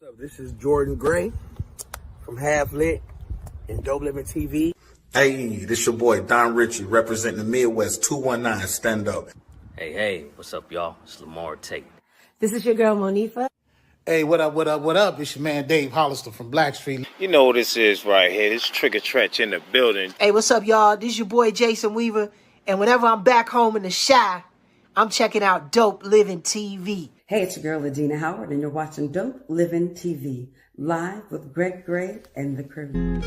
What's up? This is Jordan Gray from Half Lit and DopelivenTV. Hey, this your boy Don Ritchie representing the Midwest 219 Stand Up. Hey, what's up, y'all? It's Lamar Tate. This is your girl, Monifa. Hey, what up? It's your man, Dave Hollister from Blackstreet. You know what this is right here. This Trigger Trench in the building. Hey, what's up, y'all? This is your boy, Jason Weaver. And whenever I'm back home in the Chi, I'm checking out Dope Living TV. Hey, it's your girl, Adina Howard, and you're watching Dope Living TV, live with Greg Gray and the crew.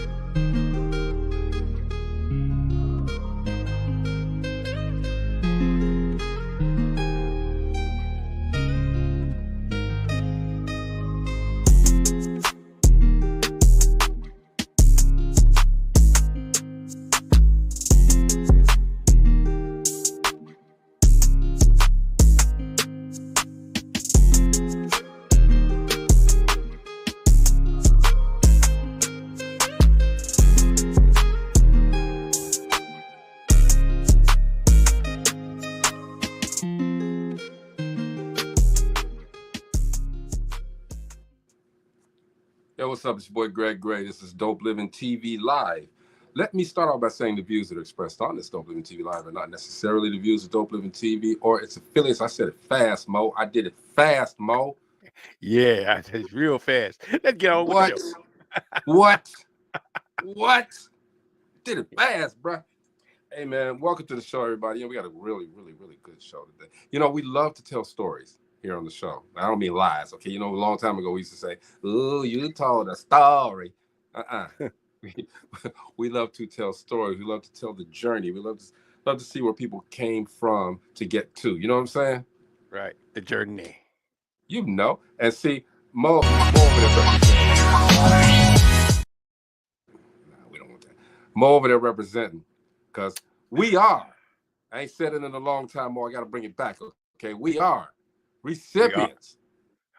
Yo, what's up? It's your boy Greg Gray. This is Dope Living TV Live. Let me start off by saying the views that are expressed on this Dope Living TV Live are not necessarily the views of Dope Living TV or its affiliates. I said it fast, Mo. I did it fast, Mo. Yeah, it's real fast. Let's get on with it. What? Did it fast, bro. Hey, man, welcome to the show, everybody. We got a really good show today. We love to tell stories here on the show. I don't mean lies, okay? A long time ago, we used to say, "Ooh, you told a story." We love to tell stories. We love to tell the journey. We love to see where people came from to get to. You know what I'm saying? Right, the journey. And see, Mo over there representing. We don't want that. Mo over there representing, because we are. I ain't said it in a long time, Mo. I got to bring it back, okay? We are recipients.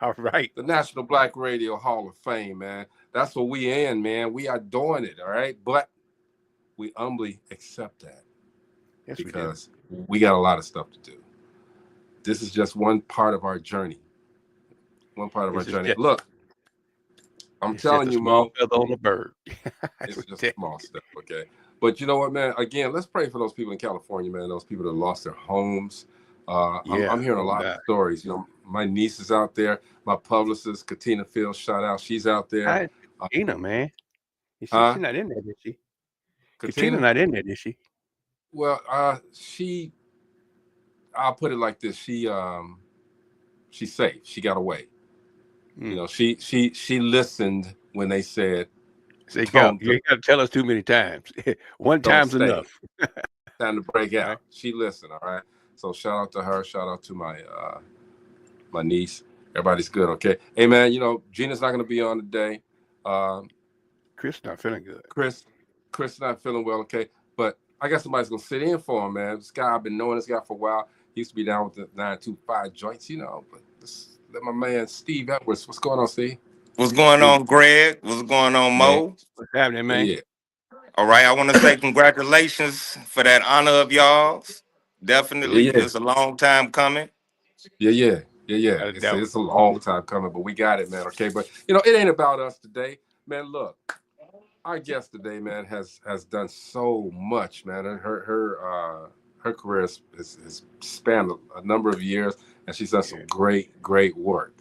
All right. The National Black Radio Hall of Fame, man. That's what we in, man. We are doing it, all right? But we humbly accept that. Yes, because we got a lot of stuff to do. This is just one part of our journey. Look, I'm telling you, Mo. Feather on the bird. It's just small stuff, okay? But you know what, man? Again, let's pray for those people in California, man. Those people that lost their homes. I'm hearing a lot of stories. My niece is out there. My publicist, Katina Fields, shout out. She's out there. Katina, man. She's not in there, is she? Katina not in there, is she? Well, I'll put it like this. She's safe. She got away. She listened when they said, you got to tell us too many times. One time's enough. Time to break out. She listened, all right? So shout out to her. Shout out to my niece. Everybody's good, okay? Hey, man, Gina's not going to be on today. Chris not feeling good. Chris not feeling well, okay? But I guess somebody's going to sit in for him, man. This guy, I've been knowing this guy for a while. He used to be down with the 925 joints, but let my man Steve Edwards. What's going on, Steve? What's going on, Greg? What's going on, Mo? What's happening, man? Yeah. All right, I want to say congratulations for that honor of y'all's. Definitely. Yeah. It's a long time coming. Yeah. It's a long time coming, but we got it, man. Okay, but it ain't about us today, man. Look, our guest today, man, has done so much, man. Her career has spanned a number of years, and she's done some great work.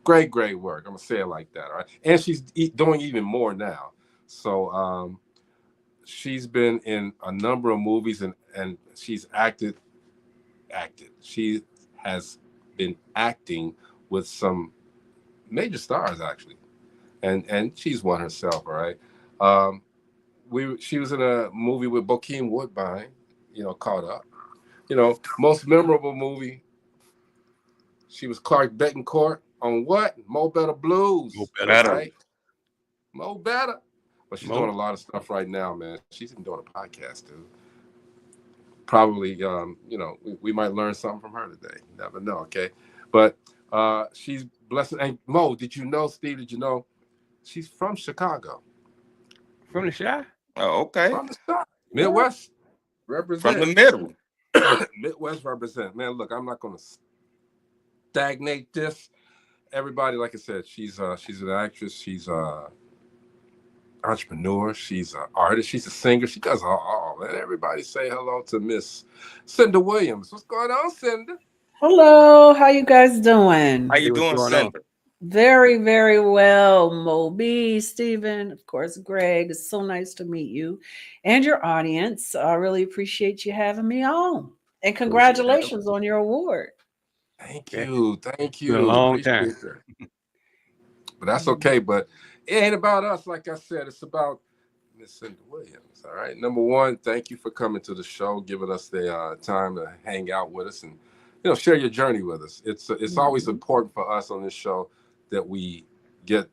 Great work. I'm gonna say it like that, all right? And she's doing even more now. So she's been in a number of movies, and she's acted. She has been acting with some major stars, actually, and she's one herself, all right? She was in a movie with Bokeem Woodbine, Caught Up. Most memorable movie. She was Clark Bentancourt on what? Mo Better Blues. Right? Mo Better. But she's doing a lot of stuff right now, man. She's even doing a podcast, dude. Probably, we might learn something from her today. You never know, okay? But she's blessed. And Mo, did you know, Steve, she's from Chicago? From the Chi? Oh, okay. From the Chi. Midwest represent. From the middle. Midwest represent. Man, look, I'm not going to stagnate this. everybody, like I said, she's an actress. She's a entrepreneur. She's an artist. She's a singer. She does all. And everybody say hello to Miss Cynda Williams. What's going on, Cynda? Hello, how you guys doing? How you what's doing, going on? Cynda? Very, very well. Moby, Stephen, of course, Greg. It's so nice to meet you and your audience. I really appreciate you having me on. And congratulations on your award. Thank you. Thank It's been a you. long Appreciate time. that. But that's okay. But it ain't about us, like I said. It's about Miss Cynda Williams. All right. Number one, thank you for coming to the show, giving us the time to hang out with us and share your journey with us. It's always important for us on this show that we get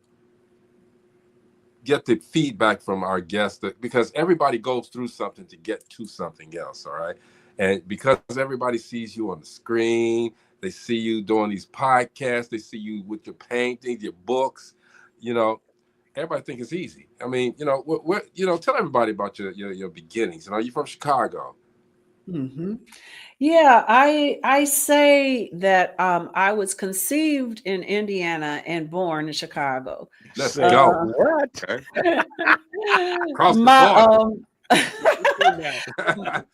the feedback from our guests, because everybody goes through something to get to something else. All right. And because everybody sees you on the screen, they see you doing these podcasts, they see you with your paintings, your books, everybody think it's easy. I mean, tell everybody about your beginnings. You're from Chicago. Mm-hmm. Yeah, I say that I was conceived in Indiana and born in Chicago. Let's go. What? Across the border.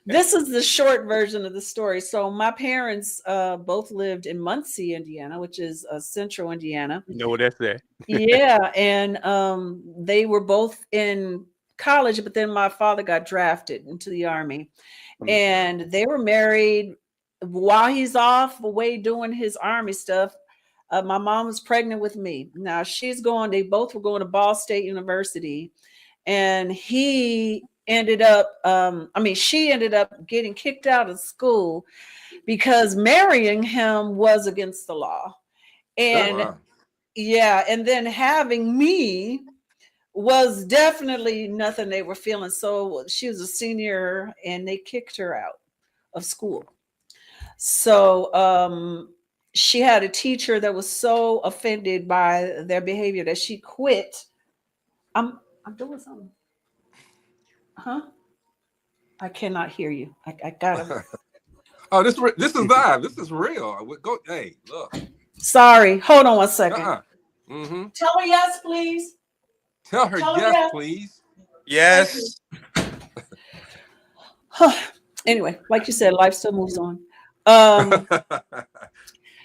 This is the short version of the story. So my parents both lived in Muncie, Indiana, which is central Indiana. You know what that's at? Yeah, and they were both in college, but then my father got drafted into the Army. And they were married while he's off away doing his Army stuff. My mom was pregnant with me. Now they both were going to Ball State University, and she ended up getting kicked out of school because marrying him was against the law. And and then having me was definitely nothing they were feeling. So she was a senior and they kicked her out of school. So she had a teacher that was so offended by their behavior that she quit. I'm doing something. Huh? I cannot hear you. I gotta. Oh, this is live. This is real. Go. Hey, look. Sorry. Hold on one second. Mm-hmm. Tell her yes, please. Tell her yes, please. Yes. Anyway, like you said, life still moves on.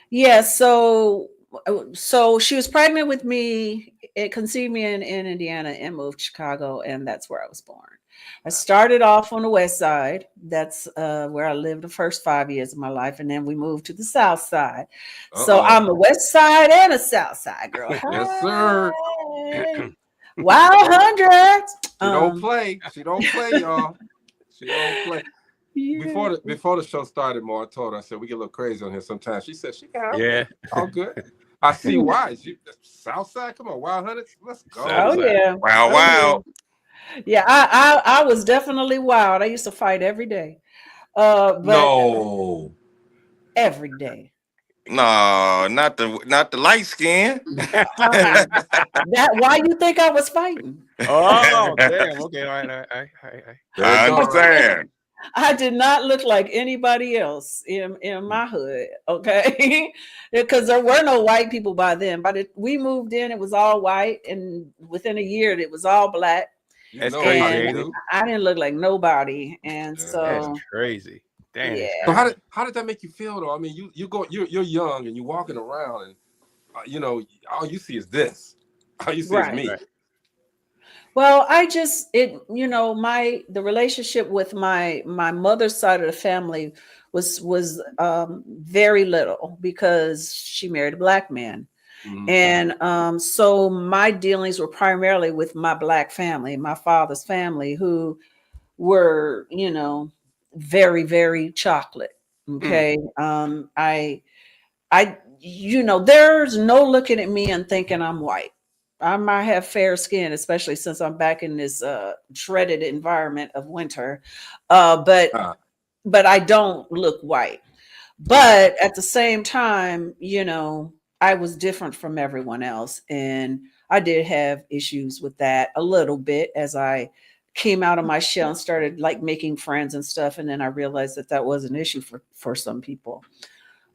Yeah, so she was pregnant with me. It conceived me in Indiana and moved to Chicago, and that's where I was born. I started off on the west side. That's where I lived the first 5 years of my life, and then we moved to the south side. So I'm a west side and a south side girl. Yes, sir. Wow, 100. She don't play, y'all. She don't play. Yeah. Before the show started, I told her, I said, we get a little crazy on here sometimes. She said, she can help. Yeah. All good. I see why. South side, come on, Wild Hundreds, let's go. Oh, yeah. Wow. Yeah, I was definitely wild. I used to fight every day. But no. Every day. No, not the light skin. That why you think I was fighting? Oh, damn. Okay, all right. I understand. I did not look like anybody else in my hood, okay? Because there were no white people by then. But we moved in, it was all white, and within a year, it was all black. That's crazy. I didn't look like nobody, and so that's crazy. Damn. Yeah. So how did that make you feel though? I mean, you're young and you're walking around and all you see is this. All you see is me. Right. Well, the relationship with my mother's side of the family was very little because she married a black man. Mm-hmm. And so my dealings were primarily with my black family, my father's family, who were, very, very chocolate. Okay. I there's no looking at me and thinking I'm white. I might have fair skin, especially since I'm back in this dreaded environment of winter. But I don't look white. But at the same time, I was different from everyone else. And I did have issues with that a little bit as I came out of my shell and started making friends and stuff. And then I realized that was an issue for some people.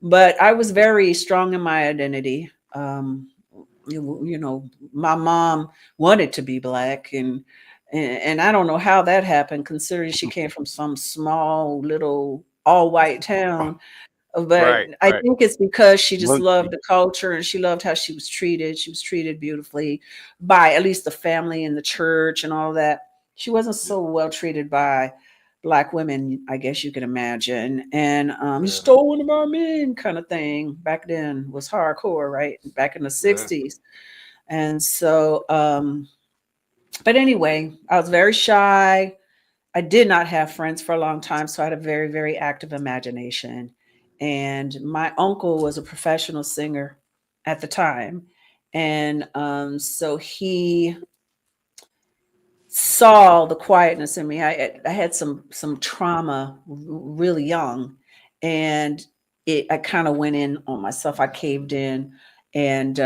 But I was very strong in my identity. you know, my mom wanted to be black, and I don't know how that happened, considering she came from some small little all white town. But Right, I right. think it's because she just Muncie. loved the culture and she loved how she was treated. She was treated beautifully by at least the family and the church and all that. She wasn't so well treated by black women, I guess you can imagine. And you stole one of our men kind of thing back then was hardcore, right? Back in the 60s. And so, but anyway, I was very shy. I did not have friends for a long time, so I had a very, very active imagination. And my uncle was a professional singer at the time. And so he saw the quietness in me. I had some trauma really young, and I kind of went in on myself. I caved in, and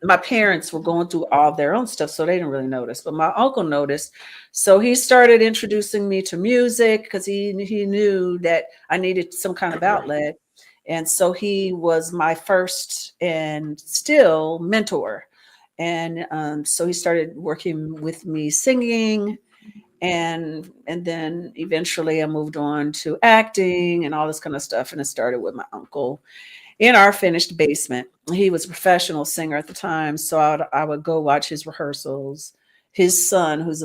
my parents were going through all their own stuff, so they didn't really notice. But my uncle noticed, so he started introducing me to music because he knew that I needed some kind of outlet, and so he was my first and still mentor. And so he started working with me singing, and then eventually I moved on to acting and all this kind of stuff. And it started with my uncle in our finished basement. He was a professional singer at the time, so I would go watch his rehearsals. His son, who's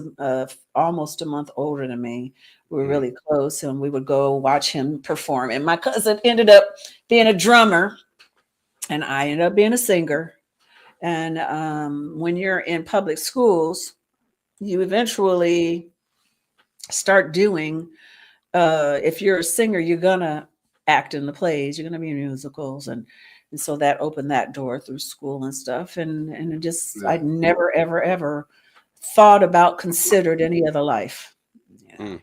almost a month older than me, we were really close, and we would go watch him perform. And my cousin ended up being a drummer, and I ended up being a singer. And when you're in public schools, you eventually start doing, if you're a singer, you're gonna act in the plays, you're gonna be in musicals, and so that opened that door through school and stuff. And it just, I'd never ever thought about, considered any other life. Yeah.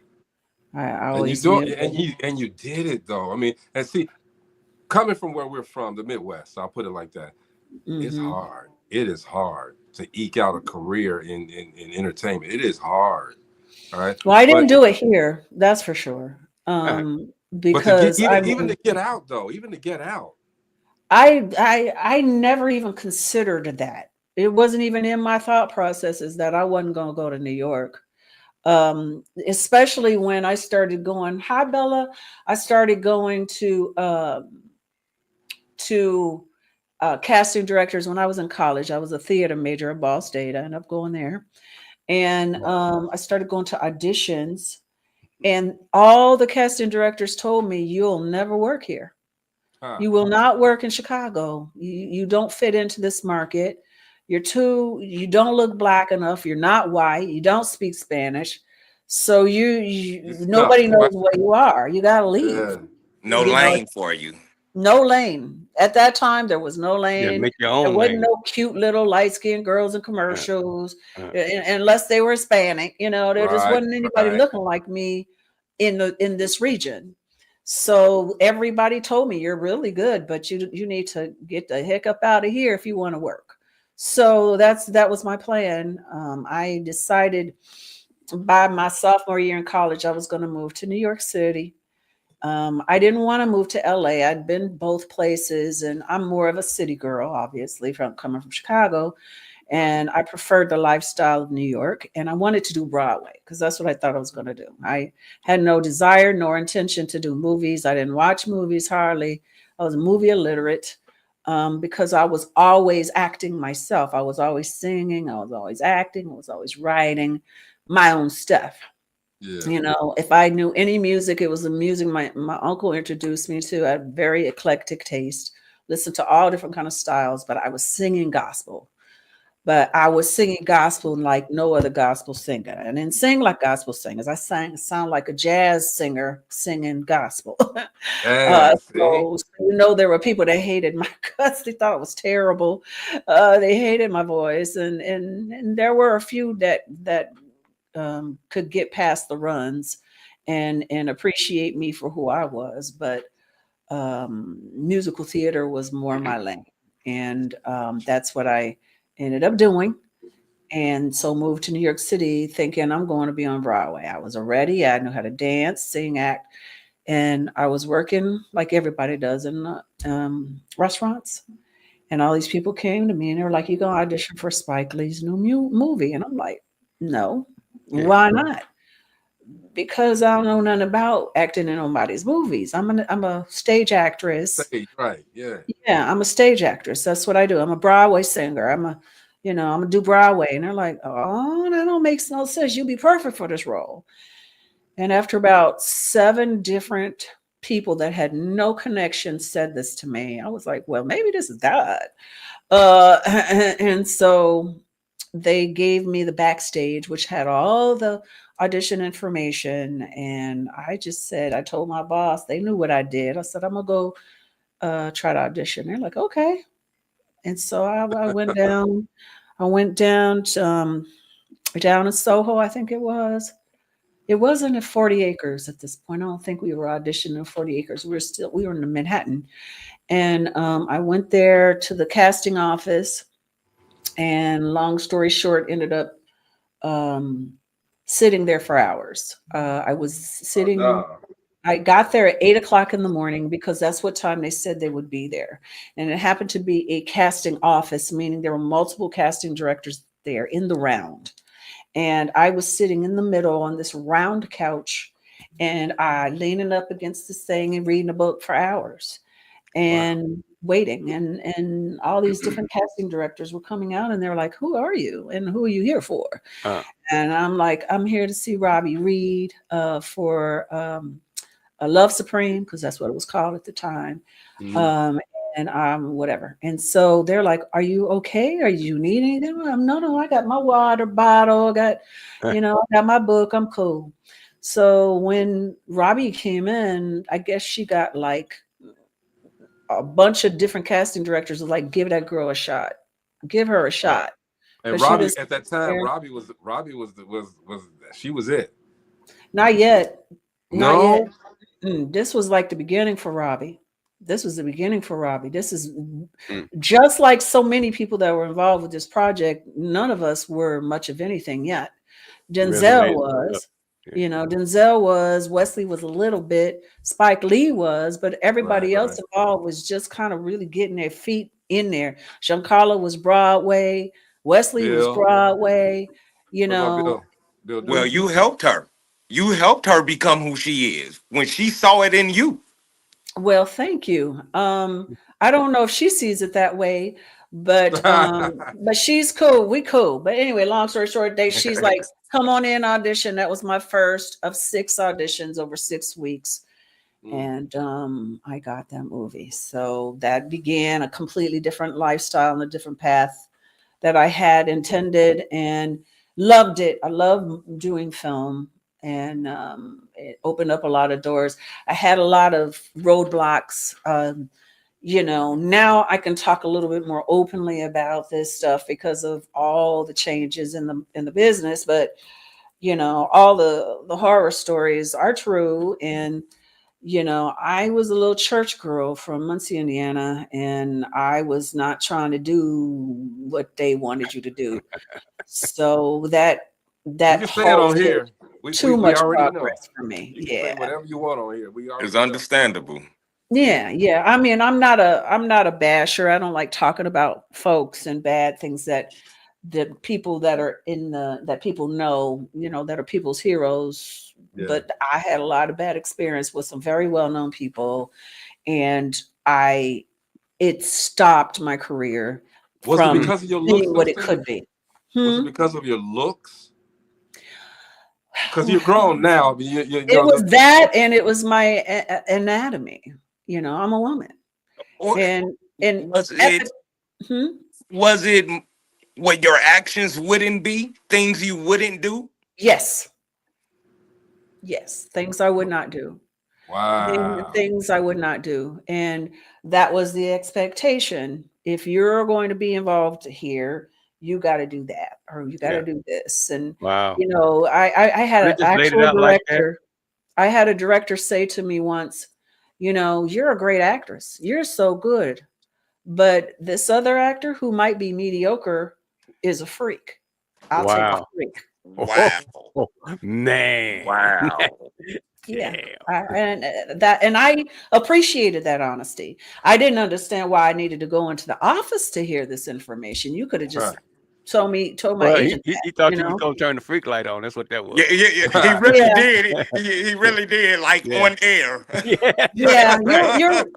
I And you always do knew. and you did it though. I mean, and see, coming from where we're from, the Midwest, I'll put it like that. It's hard. It is hard to eke out a career in entertainment. It is hard. All right. Well, I didn't But do it here, that's for sure. but to get Because I even to get out though, even to get out. I never even considered that. It wasn't even in my thought processes that I wasn't going to go to New York. Especially when I started going, hi Bella. I started going to casting directors when I was in college. I was a theater major at Ball State. I ended up going there. And I started going to auditions, and all the casting directors told me, you'll never work here. You will not work in Chicago. You don't fit into this market. You don't look black enough. You're not white. You don't speak Spanish. So nobody knows where you are. You got to leave. No lane for you. No lane. At that time, there was no lane. Yeah, make your There own wasn't lane. no cute little light-skinned girls in commercials, unless they were Hispanic. There just wasn't anybody looking like me in this region. So everybody told me, you're really good, but you need to get the heck up out of here if you want to work. So that was my plan. I decided by my sophomore year in college, I was going to move to New York City. I didn't want to move to LA. I'd been both places, and I'm more of a city girl, obviously, coming from Chicago. And I preferred the lifestyle of New York, and I wanted to do Broadway because that's what I thought I was going to do. I had no desire nor intention to do movies. I didn't watch movies hardly. I was movie illiterate because I was always acting myself. I was always singing. I was always acting. I was always writing my own stuff. Yeah. If I knew any music, it was the music my uncle introduced me to. I had very eclectic taste, listened to all different kind of styles, but I was singing gospel. But I was singing gospel like no other gospel singer. And then sing like gospel singers. I sound like a jazz singer singing gospel. So there were people that hated my guts. They thought it was terrible. They hated my voice. And there were a few that could get past the runs and appreciate me for who I was. But musical theater was more my lane. And that's what I ended up doing. And so moved to New York City thinking I'm going to be on Broadway. I was ready. I knew how to dance, sing, act. And I was working like everybody does in restaurants. And all these people came to me and they were like, "You gonna audition for Spike Lee's new movie?" And I'm like, "No, why not?" Because I don't know nothing about acting in nobody's movies. I'm a stage actress. Stage, right? Yeah. Yeah, I'm a stage actress. That's what I do. I'm a Broadway singer. I'm gonna do Broadway. And they're like, "Oh, that don't make no sense. You'll be perfect for this role." And after about 7 different people that had no connection said this to me, I was like, well, maybe this is God. And so they gave me the backstage, which had all the audition information. And I just said, I told my boss, they knew what I did. I said, I'm going to go try to audition. They're like, okay. And so I went down. I went down to, down in Soho, I think it was. It wasn't at 40 Acres at this point. I don't think we were auditioning at 40 Acres. We were in Manhattan. And I went there to the casting office. And long story short, ended up sitting there for hours. I was sitting, I got there at 8 o'clock in the morning because that's what time they said they would be there. And it happened to be a casting office, meaning there were multiple casting directors there in the round. And I was sitting in the middle on this round couch and I leaning up against this thing and reading a book for hours and waiting. And all these different casting directors were coming out and they were like, "Who are you? And who are you here for?" And I'm like, "I'm here to see Robbie Reed for a Love Supreme," because that's what it was called at the time. And whatever. And so they're like, "Are you okay? Are you need anything?" No, I got my water bottle. I got, I got my book. I'm cool. So when Robbie came in, I guess she got like a bunch of different casting directors was like, "Give that girl a shot. Give her a shot." And Robbie at that time, Robbie was she was it. Not yet. No. This was like the beginning for Robbie. This was the beginning for Robbie. This is just like so many people that were involved with this project. None of us were much of anything yet. Denzel was, Denzel was, Wesley was a little bit, Spike Lee was, but everybody else involved was just kind of really getting their feet in there. Giancarlo was Broadway. Wesley was Broadway. Bill, well, you helped her. You helped her become who she is when she saw it in you. Well, thank you. I don't know if she sees it that way, but she's cool. We cool. But anyway, long story short, she's like, "Come on in, audition." That was my first of 6 auditions over 6 weeks. And I got that movie. So that began a completely different lifestyle and a different path that I had intended and loved it. I love doing film. And it opened up a lot of doors. I had a lot of roadblocks. Now I can talk a little bit more openly about this stuff because of all the changes in the business. But all the horror stories are true. And I was a little church girl from Muncie, Indiana, and I was not trying to do what they wanted you to do. So that you can say it on here. Too much progress for me. Say whatever you want on here. It's understandable. Yeah. I mean, I'm not a basher. I don't like talking about folks and bad things that the people that are that people know, that are people's heroes. Yeah. But I had a lot of bad experience with some very well-known people, and it stopped my career from it because of your looks, what it could be. Was it because of your looks? Because you're grown now. It was that, and it was my anatomy. I'm a woman. And was it what your actions wouldn't be? Things you wouldn't do? Yes, things I would not do. Wow. Things I would not do. And that was the expectation. If you're going to be involved here, you got to do that, or you got to do this. And, I had an actual director. I had a director say to me once, "You're a great actress. You're so good. But this other actor who might be mediocre is a freak. I'll take a freak." Wow. Man. Wow. Yeah. And I appreciated that honesty. I didn't understand why I needed to go into the office to hear this information. You could have just told my agent he that, thought you was gonna turn the freak light on. That's what that was. Yeah. He really did. He really did, like on air. Yeah,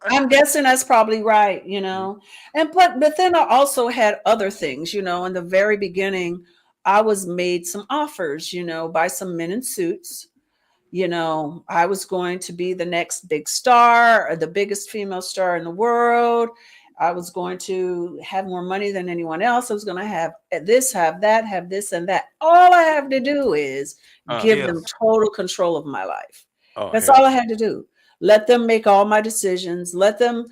I'm guessing that's probably right, you know. And but then I also had other things, you know. In the very beginning, I was made some offers, you know, by some men in suits. You know, I was going to be the next big star, or the biggest female star in the world. I was going to have more money than anyone else. I was going to have this, have that, have this and that. All I have to do is give them total control of my life. That's all I had to do. Let them make all my decisions. Let them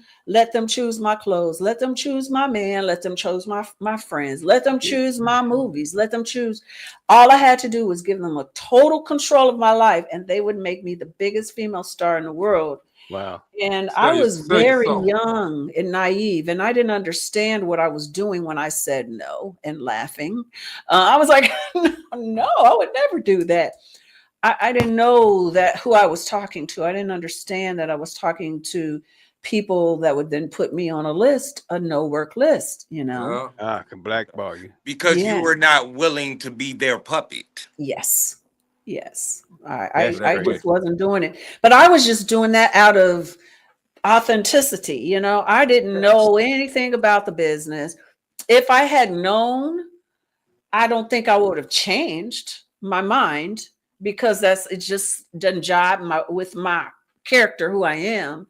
choose my clothes. Let them choose my man. Let them choose my friends. Let them choose my movies. Let them choose. All I had to do was give them a total control of my life, and they would make me the biggest female star in the world. Wow. And I was very young and naive, and I didn't understand what I was doing when I said no and laughing. I was like, no, I would never do that. I didn't know that who I was talking to. I didn't understand that I was talking to people that would then put me on a list, a no work list, you know. Can blackball you. Because you were not willing to be their puppet. Yes. I just wasn't doing it. But I was just doing that out of authenticity, you know. I didn't know anything about the business. If I had known, I don't think I would have changed my mind, because it just doesn't jive with my character, who I am.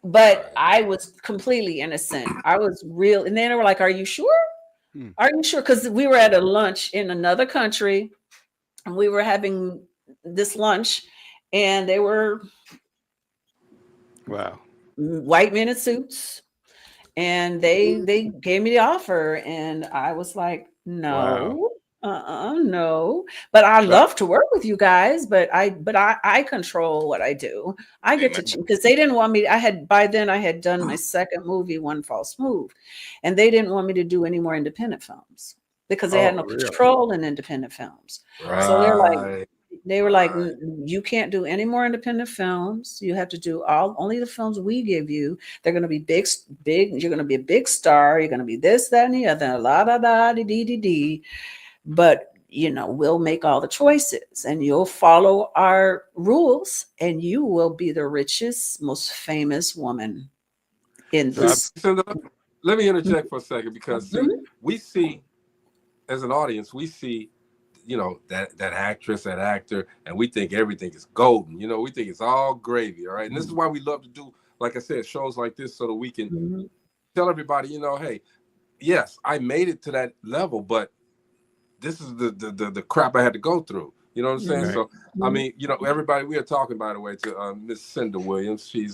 But I was completely innocent. I was real. And then they were like, are you sure? Are you sure? Because we were at a lunch in another country, and we were having this lunch, and they were white men in suits. And they gave me the offer, and I was like, no. No, but I love to work with you guys, but I control what I do. I get to, because they didn't want me. By then I had done my second movie, One False Move, and they didn't want me to do any more independent films because they had no control in independent films. So they were like, you can't do any more independent films. You have to do only the films we give you. They're going to be big. You're going to be a big star. You're going to be this, that, and the other. La da da dee dee dee. But, you know, we'll make all the choices, and you'll follow our rules, and you will be the richest, most famous woman in this. Let me interject for a second, because we see, as an audience, we see, you know, that actress, that actor, and we think everything is golden. You know, we think it's all gravy. All right. And this is why we love to do, like I said, shows like this, so that we can tell everybody, you know, hey, yes, I made it to that level, but this is the crap I had to go through. You know what I'm saying? So, I mean, you know, everybody, we are talking, by the way, to Miss Cynda Williams. She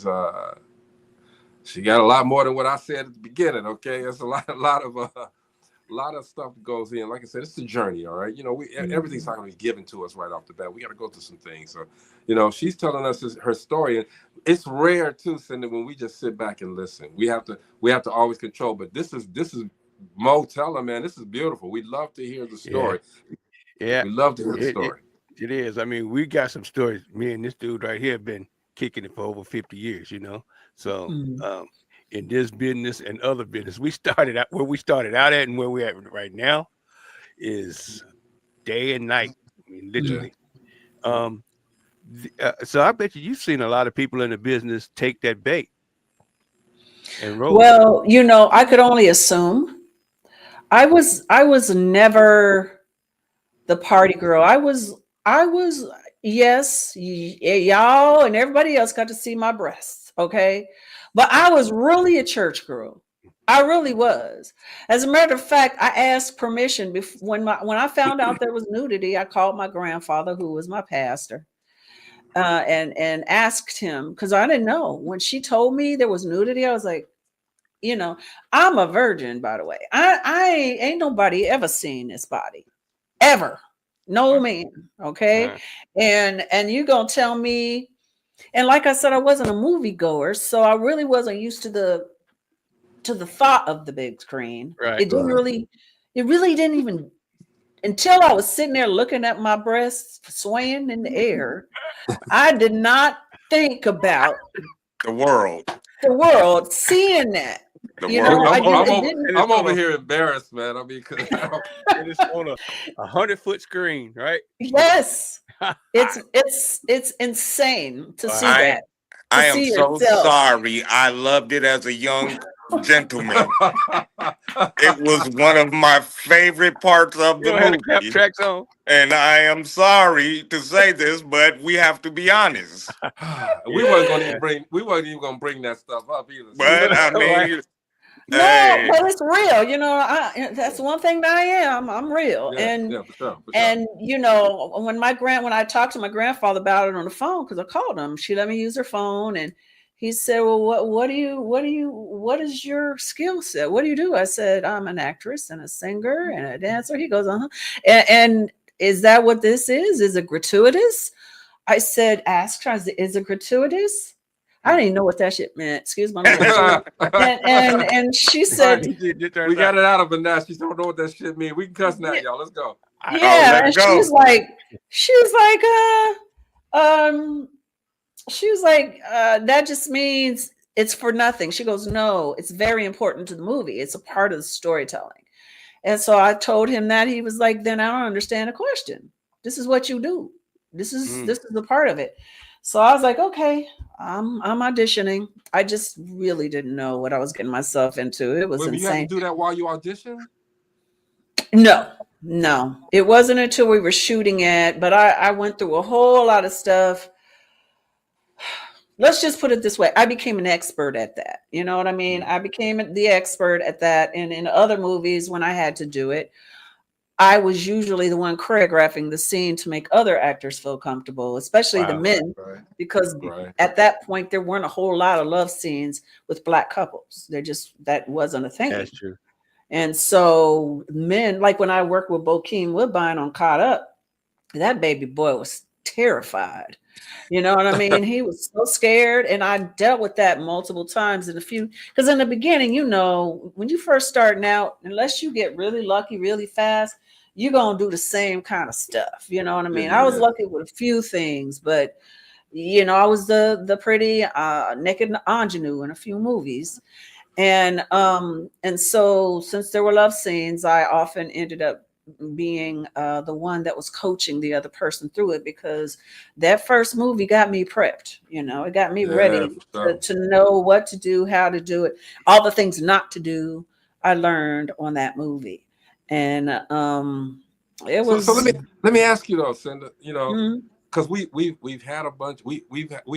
got a lot more than what I said at the beginning. Okay. It's a lot of stuff that goes in. Like I said, it's a journey. All right. You know, everything's not going to be given to us right off the bat. We got to go through some things. So, you know, she's telling us her story, and it's rare too, Cynda, when we just sit back and listen. We have to always control, but this is Mo, tell her, man, this is beautiful. We'd love to hear the story. Yeah. We love to hear the story. It is. I mean, we got some stories. Me and this dude right here have been kicking it for over 50 years, you know. So in this business and other business, we started out where we started out at, and where we're at right now is day and night. I mean, literally. So I bet you've seen a lot of people in the business take that bait and roll. Well, you know, I could only assume. I was never the party girl. I was, yes, y'all and everybody else got to see my breasts, okay? But I was really a church girl. I really was. As a matter of fact, I asked permission when I found out there was nudity. I called my grandfather, who was my pastor, and asked him, because I didn't know. When she told me there was nudity, I was like, you know, I'm a virgin, by the way. I ain't nobody ever seen this body, ever. No man. Okay. And you gonna tell me, and like I said, I wasn't a movie goer, so I really wasn't used to the thought of the big screen. It really didn't even until I was sitting there looking at my breasts swaying in the air, I did not think about The world. seeing that. The You world. know, I'm over here embarrassed, man. I mean, cause it's on a 100-foot screen, right? yes, it's insane to see that. I am so sorry. I loved it as a young gentleman. It was one of my favorite parts of the movie. Tracks on. And I am sorry to say this, but we have to be honest. we wasn't even gonna bring that stuff up either. But I mean, no, but it's real. You know, that's one thing that I am. I'm real. For sure. And you know, when I talked to my grandfather about it on the phone, because I called him, she let me use her phone, and he said, "Well, what is your skill set? What do you do?" I said, "I'm an actress and a singer and a dancer." He goes, "Uh-huh." And is that what this is? Is it gratuitous? I said, "Ask her, is it gratuitous?" I didn't even know what that shit meant. Excuse my language. and she said, "We got it out of her now. She don't know what that shit means. We can cuss now, y'all. Let's go." Yeah, and she was like, that just means it's for nothing. She goes, "No, it's very important to the movie. It's a part of the storytelling." And so I told him that. He was like, "Then I don't understand the question. This is what you do. This is the part of it." So I was like, "Okay, I'm auditioning." I just really didn't know what I was getting myself into. It was insane. You had to do that while you auditioned? No, it wasn't until we were shooting it, but I went through a whole lot of stuff. Let's just put it this way. I became an expert at that. You know what I mean? I became the expert at that. And in other movies, when I had to do it, I was usually the one choreographing the scene to make other actors feel comfortable, especially the men, because at that point, there weren't a whole lot of love scenes with Black couples. That wasn't a thing. That's true. And so men, like when I worked with Bokeem Woodbine on Caught Up, that baby boy was terrified. You know what I mean? He was so scared. And I dealt with that multiple times because in the beginning, you know, when you first starting out, unless you get really lucky really fast, you're going to do the same kind of stuff. You know what I mean? I was lucky with a few things, but you know, I was the pretty naked ingenue in a few movies. And so since there were love scenes, I often ended up being the one that was coaching the other person through it, because that first movie got me prepped. You know, it got me ready to know what to do, how to do it, all the things not to do. I learned on that movie, and it was. So let me ask you though, Cynda. You know, because we've had a bunch. We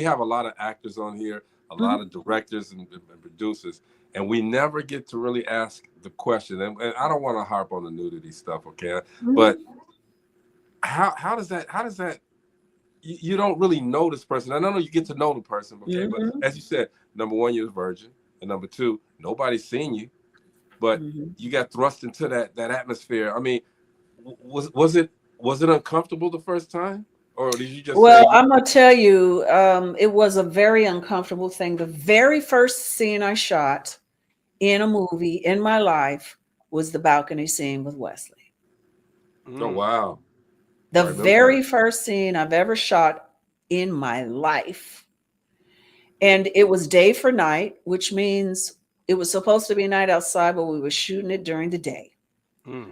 have a lot of actors on here, a lot of directors and producers. And we never get to really ask the question. And I don't want to harp on the nudity stuff, okay? But how does that you don't really know this person. I know you get to know the person, okay? But as you said, number one, you're a virgin. And number two, nobody's seen you. But you got thrust into that atmosphere. I mean, was it uncomfortable the first time? Or did you just I'm gonna tell you, it was a very uncomfortable thing. The very first scene I shot in a movie in my life was the balcony scene with Wesley. Oh, wow. The very first scene I've ever shot in my life. And it was day for night, which means it was supposed to be night outside, but we were shooting it during the day.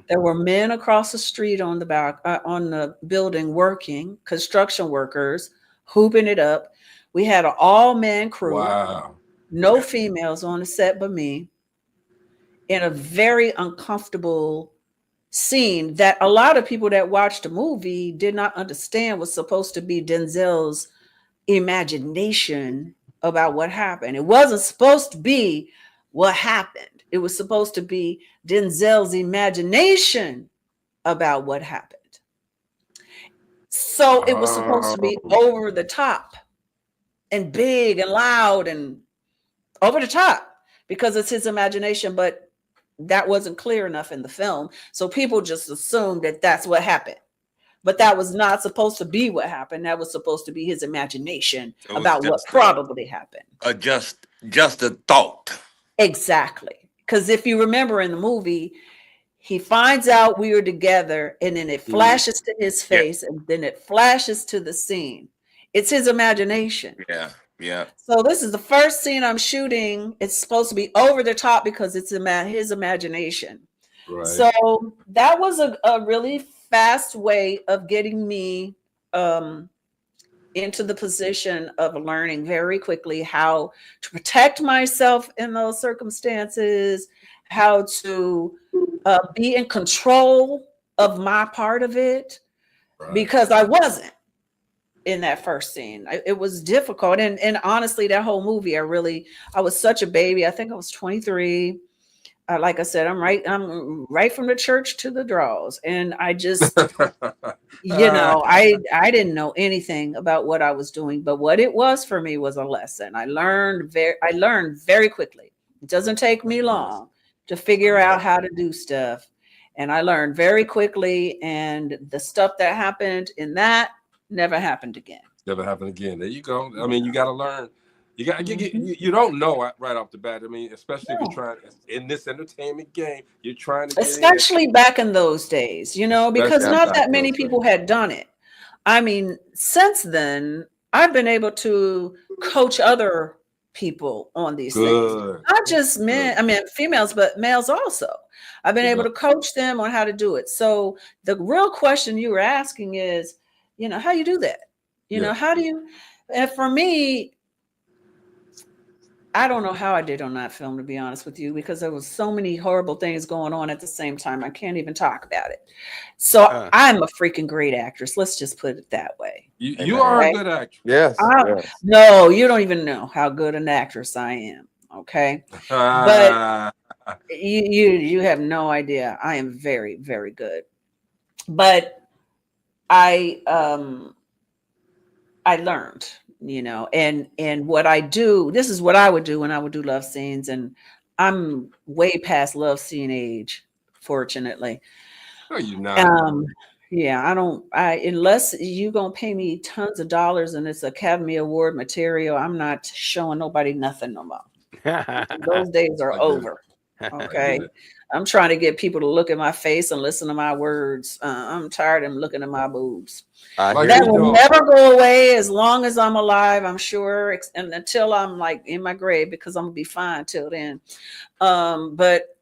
There were men across the street on the building working, construction workers, hooping it up. We had an all-man crew. Wow. No females on the set but me, in a very uncomfortable scene that a lot of people that watched the movie did not understand was supposed to be Denzel's imagination about what happened. It wasn't supposed to be what happened. It was supposed to be Denzel's imagination about what happened. So it was supposed to be over the top and big and loud and over the top because it's his imagination, but that wasn't clear enough in the film. So people just assumed that that's what happened. But that was not supposed to be what happened. That was supposed to be his imagination about what probably happened. Just a thought. Exactly. Because if you remember in the movie, he finds out we were together, and then it flashes to his face, and then it flashes to the scene. It's his imagination. Yeah. So this is the first scene I'm shooting. It's supposed to be over the top because it's his imagination. Right. So that was a really fast way of getting me into the position of learning very quickly how to protect myself in those circumstances, how to be in control of my part of it, because I wasn't in that first scene. It was difficult. And honestly, that whole movie, I was such a baby. I think I was 23. Like I said, I'm right from the church to the draws. And I just, I didn't know anything about what I was doing, but what it was for me was a lesson. I learned very quickly. It doesn't take me long to figure out how to do stuff. And I learned very quickly, and the stuff that happened in that never happened again. Never happened again. There you go. I mean, you got to learn. You got you don't know right off the bat. I mean, especially if you're trying in this entertainment game, you're trying to especially back in those days, because not that many people had done it. I mean, since then, I've been able to coach other people on these things. Not just men, I mean females, but males also. I've been able to coach them on how to do it. So the real question you were asking is, how you do that? How do you, and for me, I don't know how I did on that film, to be honest with you, because there was so many horrible things going on at the same time. I can't even talk about it. So I'm a freaking great actress. Let's just put it that way. You are a good actress. Yes. No, you don't even know how good an actress I am. Okay. But you have no idea. I am very, very good. But I learned, and what I do, this is what I would do when I would do love scenes, and I'm way past love scene age, fortunately. No, you're not. Yeah, unless you gonna pay me tons of dollars and it's Academy Award material, I'm not showing nobody nothing no more. Those days are over. Okay. I'm trying to get people to look at my face and listen to my words. I'm tired of looking at my boobs. That will never go away as long as I'm alive, I'm sure, and until I'm like in my grave, because I'm gonna be fine till then. But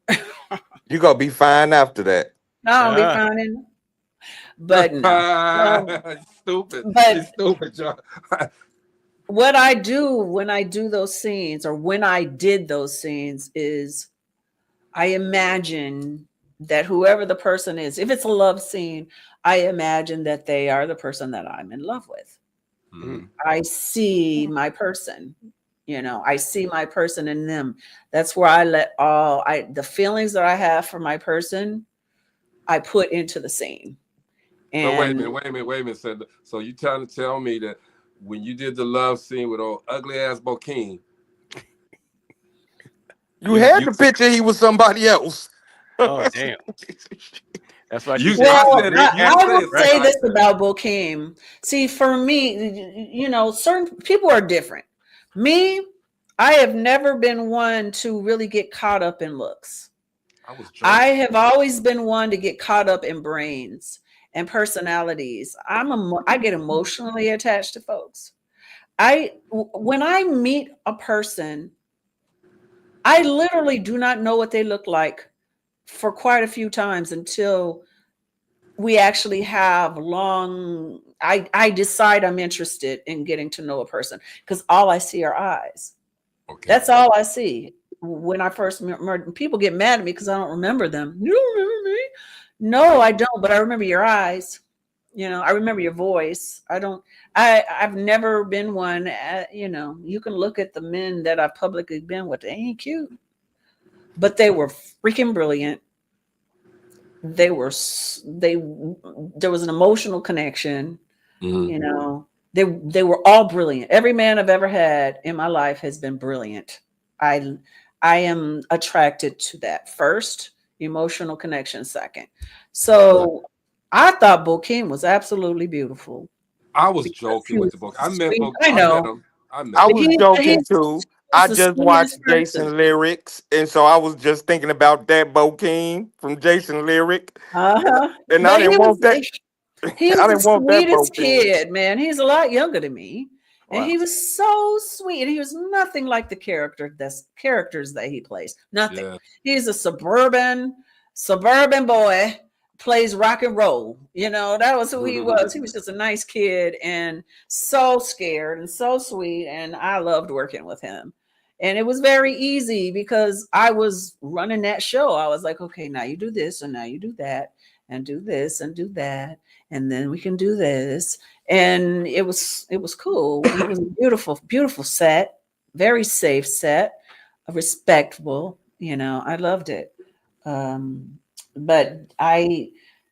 you're gonna be fine after that. I'll be fine in. But no. Stupid. But stupid, John. What I do when I do those scenes, or when I did those scenes, is I imagine that whoever the person is, if it's a love scene, I imagine that they are the person that I'm in love with. Mm-hmm. I see my person, I see my person in them. That's where I let the feelings that I have for my person, I put into the scene. And so wait a minute. So you trying to tell me that when you did the love scene with old ugly ass Bokeem, you had the picture he was somebody else. Oh, damn. That's why you I will say this about Bokeem. See, for me, certain people are different. Me, I have never been one to really get caught up in looks. I have always been one to get caught up in brains and personalities. I get emotionally attached to folks. When I meet a person, I literally do not know what they look like for quite a few times until we actually have I decide I'm interested in getting to know a person, because all I see are eyes. Okay. That's all I see. When I first met, people get mad at me because I don't remember them. You don't remember me? No, I don't, but I remember your eyes. I remember your voice. I've never been one, you can look at the men that I've publicly been with. They ain't cute, but they were freaking brilliant. There was an emotional connection. Mm-hmm. They were all brilliant. Every man I've ever had in my life has been brilliant. I am attracted to that first, emotional connection second. So I thought Bokeem was absolutely beautiful. I was joking with the book. I met Bokeem. I know. I was joking too. I the just sweetest watched person. Jason Lyrics, and so I was just thinking about that Bokeem from Jason Lyric, Uh-huh. and I But didn't want that. he was I the didn't want that sweetest Bokeem. kid, man. He's a lot younger than me. And Wow. he was so sweet. And he was nothing like the characters that he plays. Nothing. Yeah. He's a suburban boy, plays rock and roll. You know, that was who he was. He was just a nice kid and so scared and so sweet. And I loved working with him. And it was very easy because I was running that show. I was like, okay, now you do this and now you do that and do this and do that. And then we can do this. And it was cool. It was a beautiful, beautiful set, very safe set, respectful. You know, I loved it. But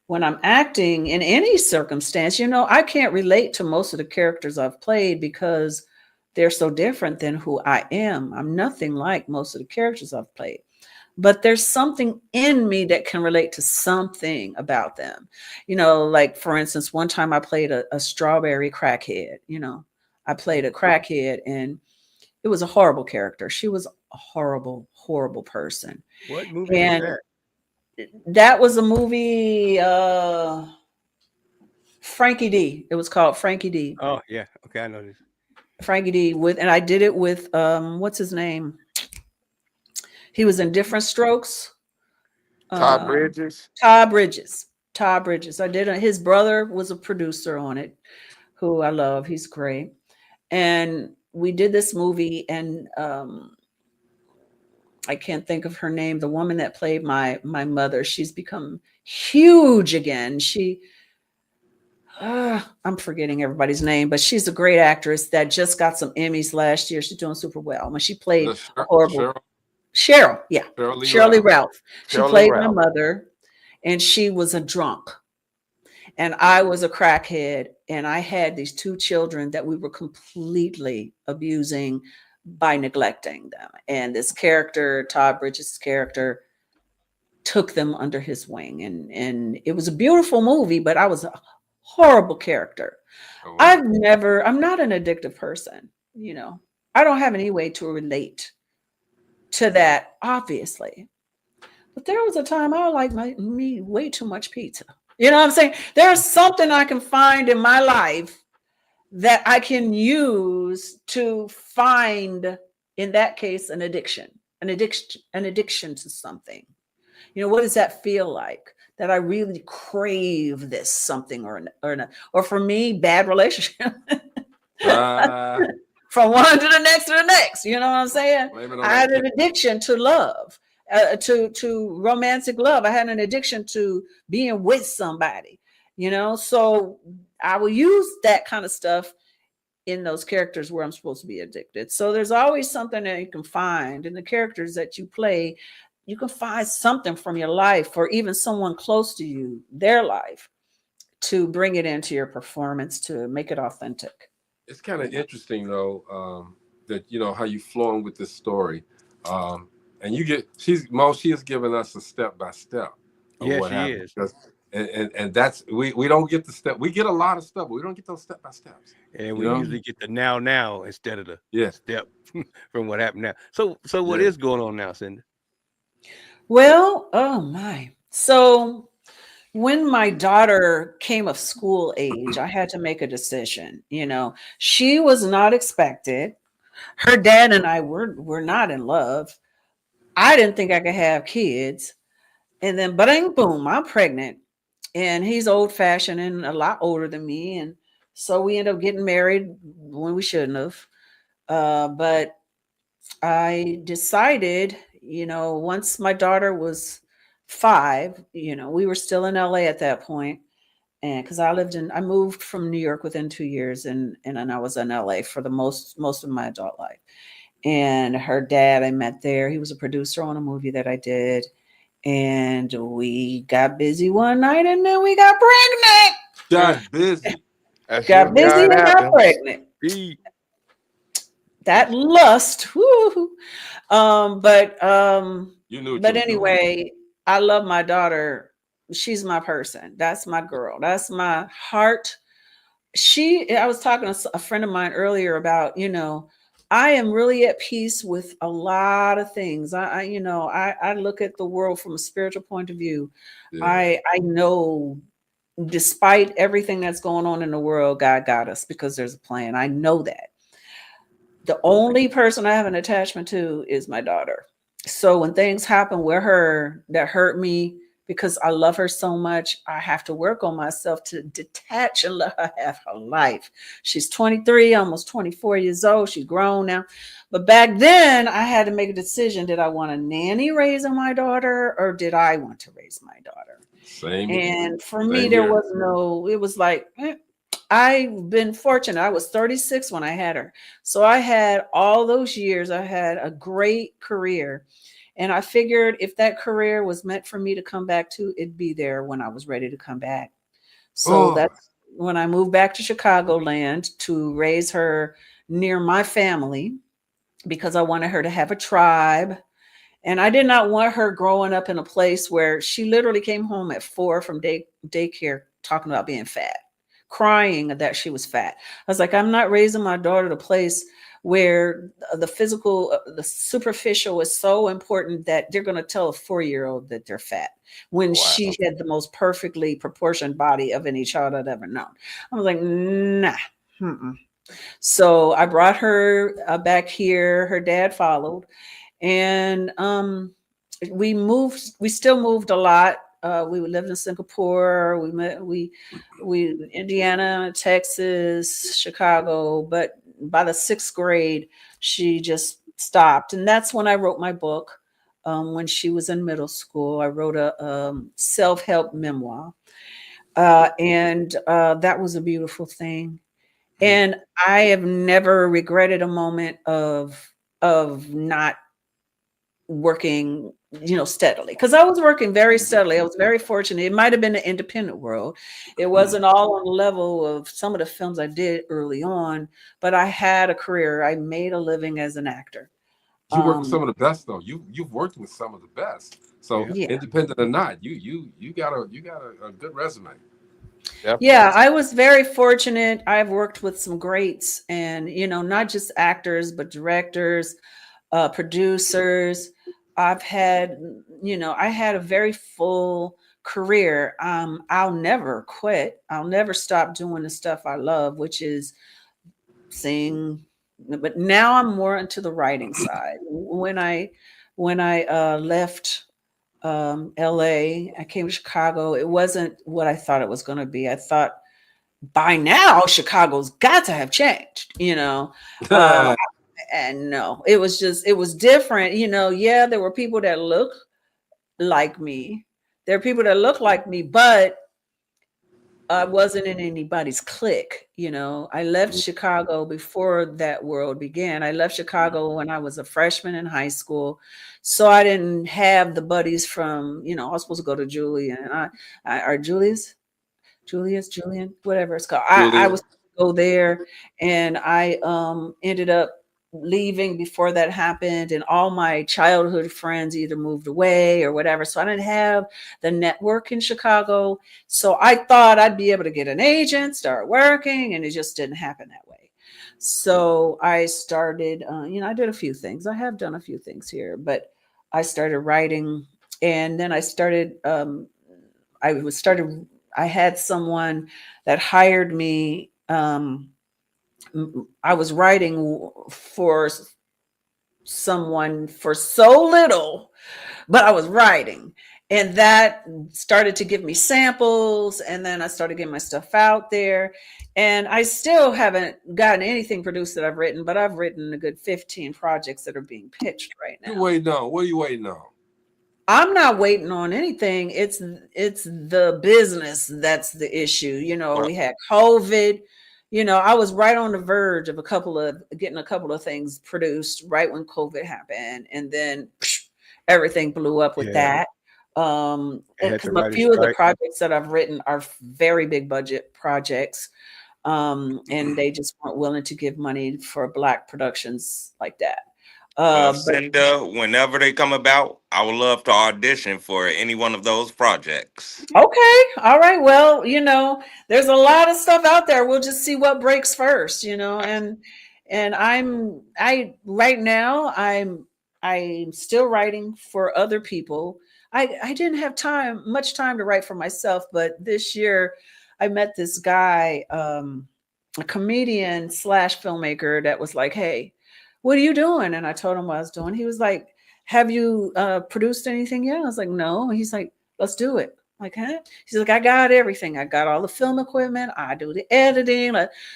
when I'm acting in any circumstance, you know, I can't relate to most of the characters I've played because they're so different than who I am. I'm nothing like most of the characters I've played. But there's something in me that can relate to something about them. You know, like for instance, one time I played a strawberry crackhead. You know, I played a crackhead and it was a horrible character. She was a horrible, horrible person. What movie And was that? that was a movie, Frankie D. It was called Frankie D. Oh yeah, okay, I know this. Frankie D and I did it with what's his name? He was in Different Strokes. Todd Bridges. Todd Bridges. I did it. His brother was a producer on it, who I love. He's great. And we did this movie, and I can't think of her name. The woman that played my mother, she's become huge again. I'm forgetting everybody's name, but she's a great actress that just got some Emmys last year. She's doing super well. When she played Cheryl, yeah, Shirley Ralph. She played my mother, and she was a drunk, and I was a crackhead, and I had these two children that we were completely abusing by neglecting them. And this character, Todd Bridges' character, took them under his wing, and it was a beautiful movie, but I was a horrible character. Oh, wow. I'm not an addictive person, you know. I don't have any way to relate to that, obviously. But there was a time I like me way too much pizza. You know what I'm saying? There's something I can find in my life that I can use to find, in that case, an addiction to something. You know, what does that feel like? That I really crave this something or for me, bad relationship. From one to the next, you know what I'm saying? I had an addiction to love, to romantic love. I had an addiction to being with somebody, you know? So I will use that kind of stuff in those characters where I'm supposed to be addicted. So there's always something that you can find in the characters that you play. You can find something from your life or even someone close to you, their life, to bring it into your performance, to make it authentic. It's kind of interesting though, that, you know, how you flowing with this story. And she has given us a step-by-step of what happened. Is. And that's, we don't get the step. We get a lot of stuff, but we don't get those step-by-steps. And we usually get the now instead of the step from what happened now. So what is going on now, Cynda? Well, oh my. So when my daughter came of school age, I had to make a decision. You know, she was not expected. Her dad and I were not in love. I didn't think I could have kids. And then bang, boom, I'm pregnant. And he's old fashioned and a lot older than me. And so we ended up getting married when we shouldn't have. But I decided, you know, once my daughter was 5, you know, we were still in LA at that point. And because I moved from New York within 2 years, and then I was in LA for the most of my adult life. And her dad, I met there. He was a producer on a movie that I did. And we got busy one night, and then we got pregnant. Got busy. Got busy and got pregnant. That lust. Woo. But anyway, I love my daughter. She's my person. That's my girl. That's my heart. I was talking to a friend of mine earlier about, you know, I am really at peace with a lot of things. I look at the world from a spiritual point of view. Yeah. I know, despite everything that's going on in the world, God got us because there's a plan. I know that. The only person I have an attachment to is my daughter. So when things happen with her that hurt me because I love her so much, I have to work on myself to detach and let her have her life. She's 23, almost 24 years old. She's grown now. But back then, I had to make a decision. Did I want a nanny raising my daughter, or did I want to raise my daughter? Same. And for Same me, there here. was no, it was like, I've been fortunate. I was 36 when I had her. So I had all those years, I had a great career. And I figured if that career was meant for me to come back to, it'd be there when I was ready to come back. So that's when I moved back to Chicagoland to raise her near my family, because I wanted her to have a tribe. And I did not want her growing up in a place where she literally came home at 4 from daycare talking about being fat, crying that she was fat. I was like, I'm not raising my daughter to a place where the physical, the superficial is so important that they're going to tell a 4-year-old that they're fat when she had the most perfectly proportioned body of any child I'd ever known. I was like, nah. So I brought her back here. Her dad followed, and we still moved a lot. We lived in Singapore. We Indiana, Texas, Chicago. But by the 6th grade, she just stopped. And that's when I wrote my book. When she was in middle school, I wrote a self-help memoir. And that was a beautiful thing. And I have never regretted a moment of not working, steadily, because I was working very steadily. I was very fortunate. It might have been an independent world. It wasn't all on the level of some of the films I did early on, but I had a career. I made a living as an actor. You work with some of the best, though. You've worked with some of the best. So Yeah. independent or not, you got a good resume. Yeah, I was very fortunate. I've worked with some greats, and not just actors, but directors, producers. I've had, I had a very full career. I'll never quit. I'll never stop doing the stuff I love, which is sing. But now I'm more into the writing side. When I left LA, I came to Chicago. It wasn't what I thought it was going to be. I thought by now Chicago's got to have changed, and no, it was different. Yeah, there were people that look like me. There are people that look like me, but I wasn't in anybody's clique. I left Chicago before that world began. I left Chicago when I was a freshman in high school. So I didn't have the buddies from, I was supposed to go to Julian or Julian, whatever it's called. I was supposed to go there, and I ended up leaving before that happened, and all my childhood friends either moved away or whatever. So I didn't have the network in Chicago. So I thought I'd be able to get an agent, start working, and it just didn't happen that way. So I started, I did a few things. I have done a few things here, but I started writing, and then I started, I had someone that hired me. I was writing for someone for so little, but I was writing, and that started to give me samples, and then I started getting my stuff out there, and I still haven't gotten anything produced that I've written, but I've written a good 15 projects that are being pitched right now. You're waiting on. What are you waiting on? I'm not waiting on anything. It's the business that's the issue. We had COVID. I was right on the verge of getting a couple of things produced right when COVID happened, and then everything blew up with that. Because a few of the projects that I've written are very big budget projects, and they just weren't willing to give money for Black productions like that. Cynda, whenever they come about, I would love to audition for any one of those projects. Okay. All right. Well, there's a lot of stuff out there. We'll just see what breaks first, and And right now I'm still writing for other people. I didn't have much time to write for myself, but this year I met this guy, a comedian / filmmaker that was like, "Hey, what are you doing?" And I told him what I was doing. He was like, "Have you produced anything yet?" I was like, "No." And he's like, "Let's do it." I'm like, huh? He's like, "I got everything. I got all the film equipment. I do the editing."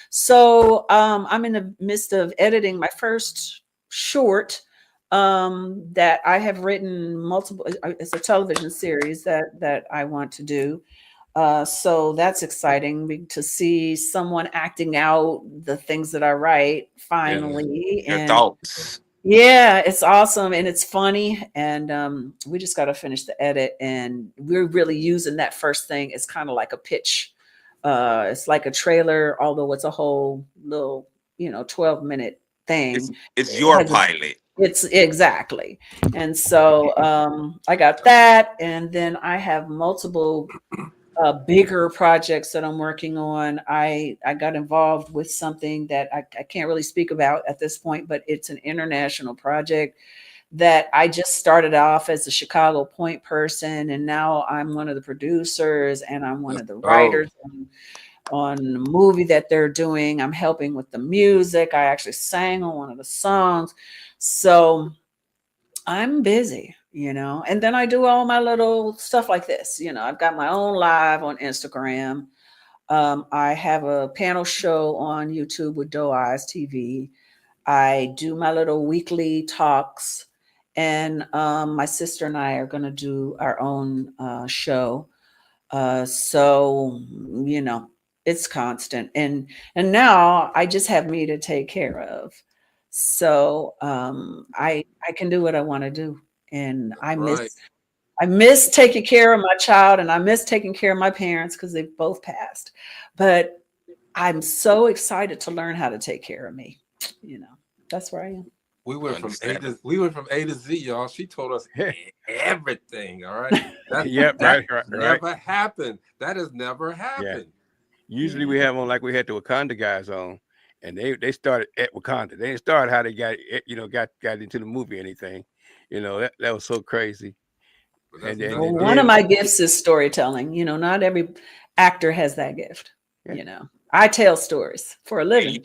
So I'm in the midst of editing my first short that I have written multiple. It's a television series that I want to do. So that's exciting to see someone acting out the things that I write finally. Your And thoughts. yeah, it's awesome and it's funny. And we just got to finish the edit. And we're really using that first thing. It's kind of like a pitch. It's like a trailer, although it's a whole little, 12-minute thing. It's It your has a pilot. It's exactly. And so I got that. And then I have multiple bigger projects that I'm working on. I got involved with something that I can't really speak about at this point, but it's an international project that I just started off as a Chicago point person. And now I'm one of the producers and I'm one of the writers on the movie that they're doing. I'm helping with the music. I actually sang on one of the songs. So I'm busy, and then I do all my little stuff like this. I've got my own live on Instagram. I have a panel show on YouTube with Doe Eyes TV. I do my little weekly talks, and my sister and I are going to do our own show. So, it's constant. And now I just have me to take care of. So I can do what I want to do. And I miss taking care of my child, and I miss taking care of my parents because they've both passed. But I'm so excited to learn how to take care of me. That's where I am. We went from A to Z, y'all. She told us everything. All right. That never happened. That has never happened. Yeah. Usually we have on like we had the Wakanda guys on, and they started at Wakanda. They didn't start how they got got into the movie or anything. That was so crazy. Well, one of my gifts is storytelling. Not every actor has that gift. Yeah. I tell stories for a living.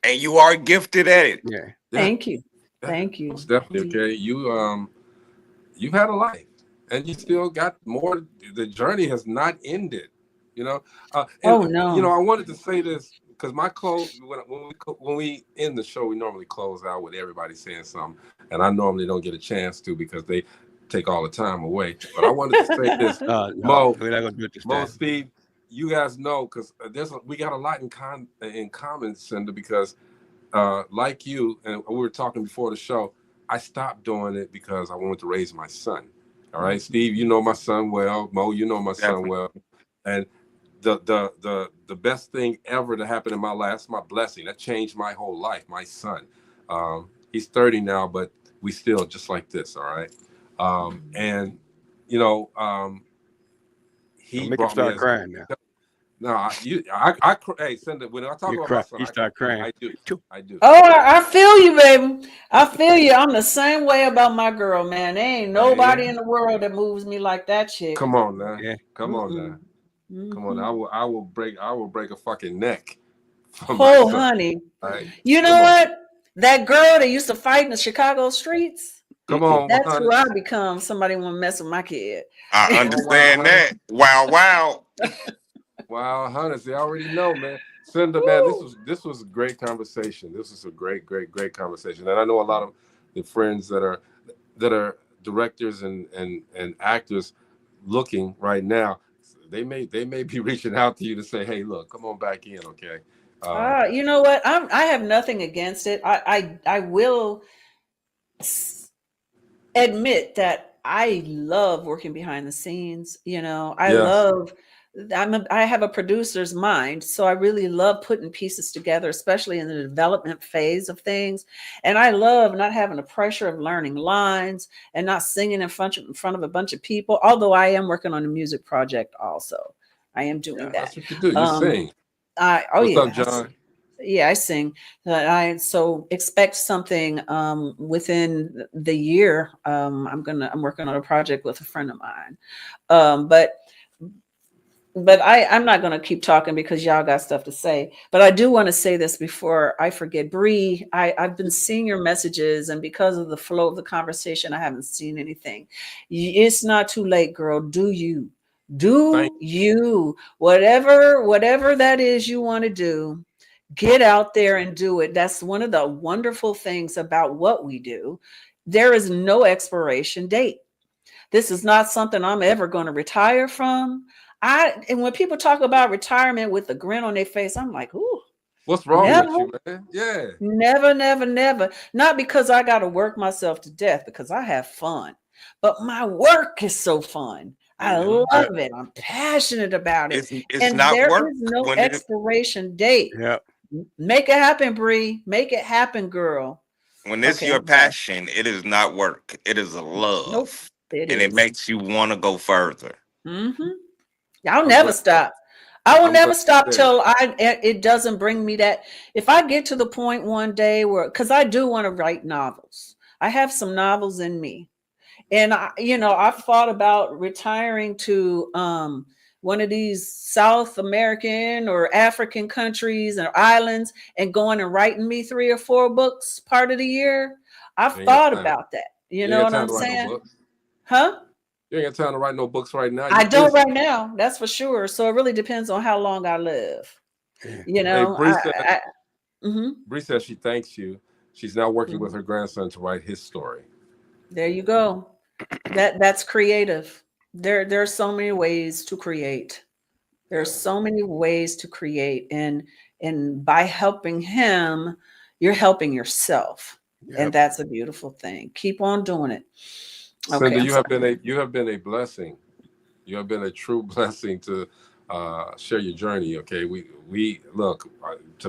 And you are gifted at it. Yeah. Thank you. Thank you. Most definitely. Okay. You've had a life and you still got more. The journey has not ended, no. I wanted to say this because my close, when we end the show, we normally close out with everybody saying something. And I normally don't get a chance to because they take all the time away. But I wanted to say this, Mo, we're not gonna do it this time. Steve, you guys know, because we got a lot in common, Cynda, because like you, and we were talking before the show, I stopped doing it because I wanted to raise my son. All right, Steve, you know my son well. Mo, you know my son well. And the best thing ever to happen in my life, my blessing, that changed my whole life, my son. He's 30 now, but we still just like this, all right? And, he make him start crying now. No, hey, Cynda, when I talk about my son, you start crying. I do. Oh, I feel you, baby. I feel you. I'm the same way about my girl, man. There ain't nobody in the world that moves me like that chick. Come on now. Yeah. Come on now. Come on. I will break a fucking neck. Oh, honey. Right. You know what? That girl that used to fight in the Chicago streets. Come on. That's who I become. Somebody want to mess with my kid. I understand that. Wow. Wow, honey, they already know, man. Cynda, man, this was a great conversation. This is a great conversation. And I know a lot of the friends that are directors and actors looking right now. They may be reaching out to you to say, hey, look, come on back in, okay? You know what? I have nothing against it. I will admit that I love working behind the scenes. I have a producer's mind, so I really love putting pieces together, especially in the development phase of things. And I love not having the pressure of learning lines and not singing in front of a bunch of people. Although I am working on a music project, also, I am doing that. That's what you do. You sing. What's up, John? Yeah, I sing. I so expect something within the year. I'm working on a project with a friend of mine. But I'm not going to keep talking because y'all got stuff to say. But I do want to say this before I forget. Bree, I've been seeing your messages, and because of the flow of the conversation, I haven't seen anything. It's not too late, girl. Do you? Whatever that is you want to do, get out there and do it. That's one of the wonderful things about what we do. There is no expiration date. This is not something I'm ever going to retire from. And when people talk about retirement with a grin on their face, I'm like, ooh, what's wrong with you, man? Yeah. Never. Not because I got to work myself to death, because I have fun, but my work is so fun. I love it. I'm passionate about it. It's And not there work is no when expiration date. Yeah. Make it happen, Bree. Make it happen, girl. when it's your passion, it is not work. It is a love. Nope. It makes you want to go further. I'll never stop. I will never stop till it doesn't bring me that. If I get to the point one day where, because I do want to write novels. I have some novels in me. And I've thought about retiring to one of these South American or African countries or islands and going and writing me 3 or 4 books part of the year. I've thought about that. You know what I'm saying? Huh? You ain't got time to write no books right now. I don't right now. That's for sure. So it really depends on how long I live. You know, Bree says she thanks you. She's now working with her grandson to write his story. There you go. That's creative. There are so many ways to create. There's so many ways to create, and by helping him, you're helping yourself, and that's a beautiful thing. Keep on doing it. Cynda, you have been a blessing. You have been a true blessing to share your journey. Okay, we look